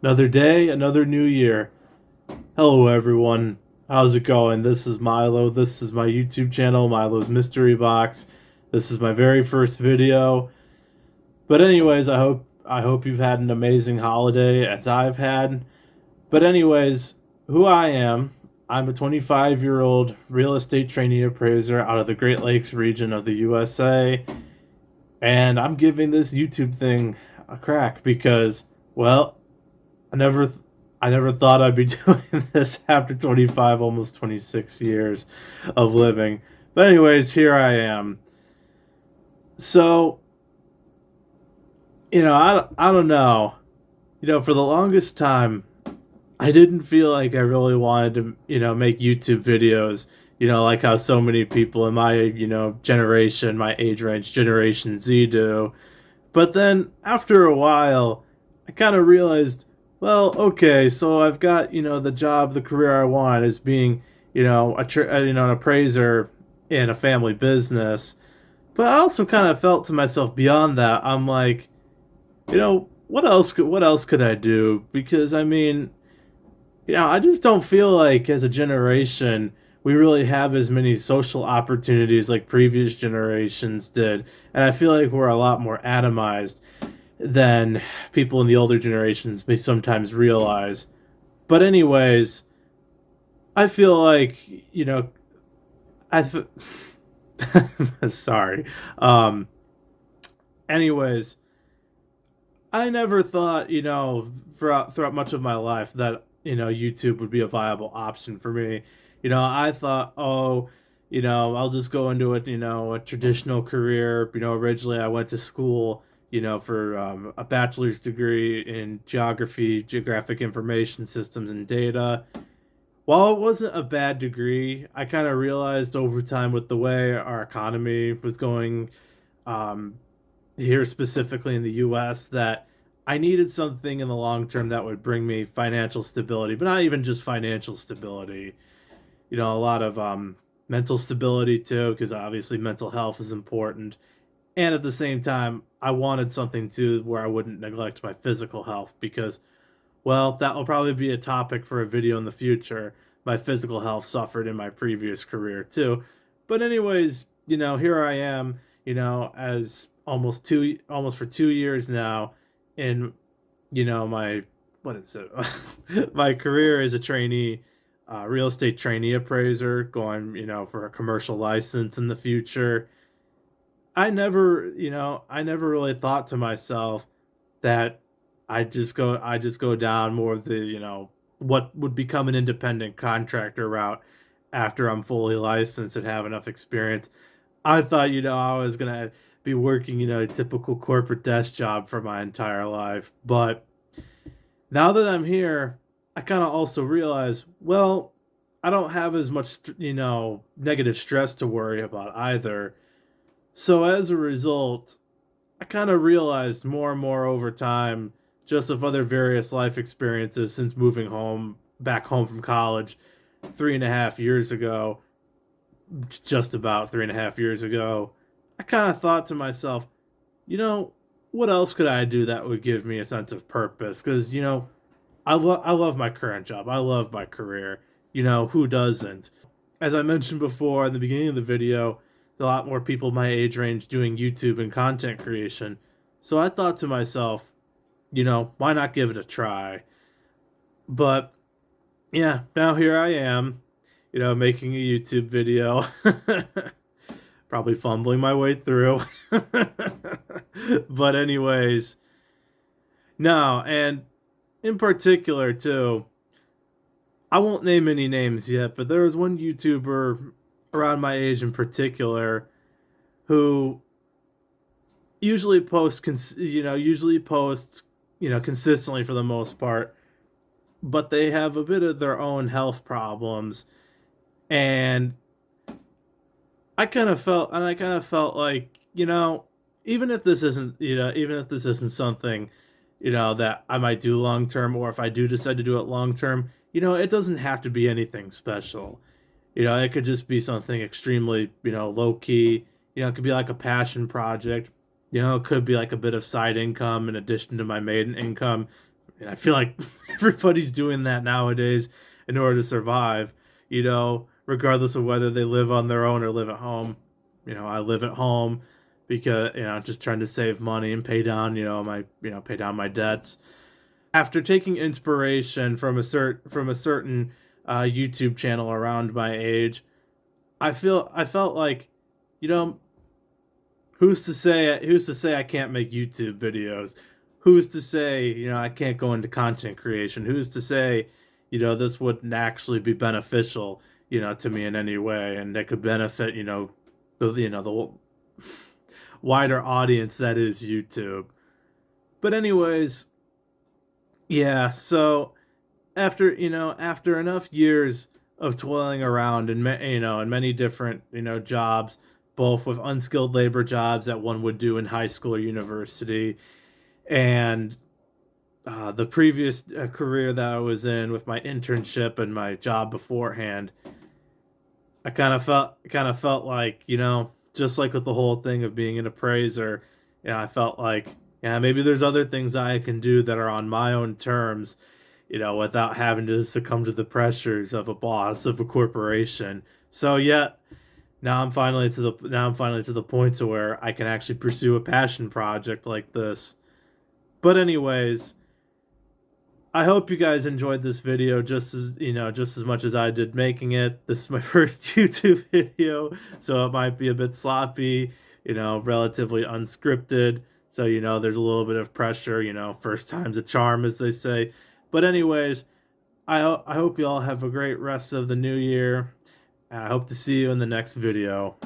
Another day, another new year. Hello, everyone. How's it going? This is Milo. This is my YouTube channel, Milo's Mystery Box. This is my very first video. But anyways, I hope you've had an amazing holiday as I've had. But anyways, who I am, I'm a 25-year-old real estate trainee appraiser out of the Great Lakes region of the USA, and I'm giving this YouTube thing a crack because, well, I never I never thought I'd be doing this after 25, almost 26 years of living. But anyways, here I am. So, I don't know. For the longest time, I didn't feel like I really wanted to, make YouTube videos, like how so many people in my, generation, my age range, Generation Z do. But then after a while, I kind of realized, well, okay, so I've got, the job, the career I want is being, an appraiser in a family business. But I also kind of felt to myself beyond that, I'm like, what else could I do? Because I mean, I just don't feel like as a generation we really have as many social opportunities like previous generations did. And I feel like we're a lot more atomized than people in the older generations may sometimes realize. But anyways, I feel like, I sorry. Um anyways, I never thought, throughout much of my life that, YouTube would be a viable option for me. I thought, oh, I'll just go into a traditional career. Originally I went to school, for a bachelor's degree in geography, geographic information systems and data. While it wasn't a bad degree, I kind of realized over time with the way our economy was going, um, here specifically in the US, that I needed something in the long term that would bring me financial stability, but not even just financial stability. A lot of mental stability too, because obviously mental health is important. And at the same time, I wanted something too where I wouldn't neglect my physical health because, well, that will probably be a topic for a video in the future. My physical health suffered in my previous career too. But anyways, here I am, as almost for 2 years now in, my what is it? My career as a trainee, real estate trainee appraiser, going, for a commercial license in the future. I never really thought to myself that I just go down more of the, what would become an independent contractor route after I'm fully licensed and have enough experience. I thought, I was gonna be working, a typical corporate desk job for my entire life. But now that I'm here, I kind of also realize, well, I don't have as much, negative stress to worry about either. So as a result, I kind of realized more and more over time, just of other various life experiences since moving back home from college 3.5 years ago, just about 3.5 years ago. I kind of thought to myself, you know, what else could I do that would give me a sense of purpose? Because, I love my current job. I love my career. Who doesn't? As I mentioned before in the beginning of the video, there's a lot more people my age range doing YouTube and content creation. So I thought to myself, why not give it a try? But yeah, now here I am, making a YouTube video. Probably fumbling my way through. But anyways, no, and in particular too, I won't name any names yet, but there was one YouTuber around my age in particular who usually posts, consistently for the most part, but they have a bit of their own health problems. And I kind of felt like, even if this isn't something, that I might do long term, or if I do decide to do it long term, it doesn't have to be anything special. It could just be something extremely, low key. It could be like a passion project. It could be like a bit of side income in addition to my main income, And I feel like everybody's doing that nowadays in order to survive, regardless of whether they live on their own or live at home. I live at home because, just trying to save money and pay down, pay down my debts. After taking inspiration from a certain YouTube channel around my age, I felt like, you know, who's to say I can't make YouTube videos? Who's to say, I can't go into content creation? Who's to say, this wouldn't actually be beneficial, to me in any way, and that could benefit, the wider audience that is YouTube. But anyways, yeah, so after enough years of toiling around in many different, jobs, both with unskilled labor jobs that one would do in high school or university, and the previous career that I was in with my internship and my job beforehand, I kind of felt like, just like with the whole thing of being an appraiser, I felt like, yeah, maybe there's other things I can do that are on my own terms, without having to succumb to the pressures of a boss of a corporation. So yeah, now I'm finally to the point to where I can actually pursue a passion project like this. But anyways, I hope you guys enjoyed this video just as much as I did making it. This is my first YouTube video, so it might be a bit sloppy, relatively unscripted. So, there's a little bit of pressure, first time's a charm, as they say. But anyways, I hope you all have a great rest of the new year. I hope to see you in the next video.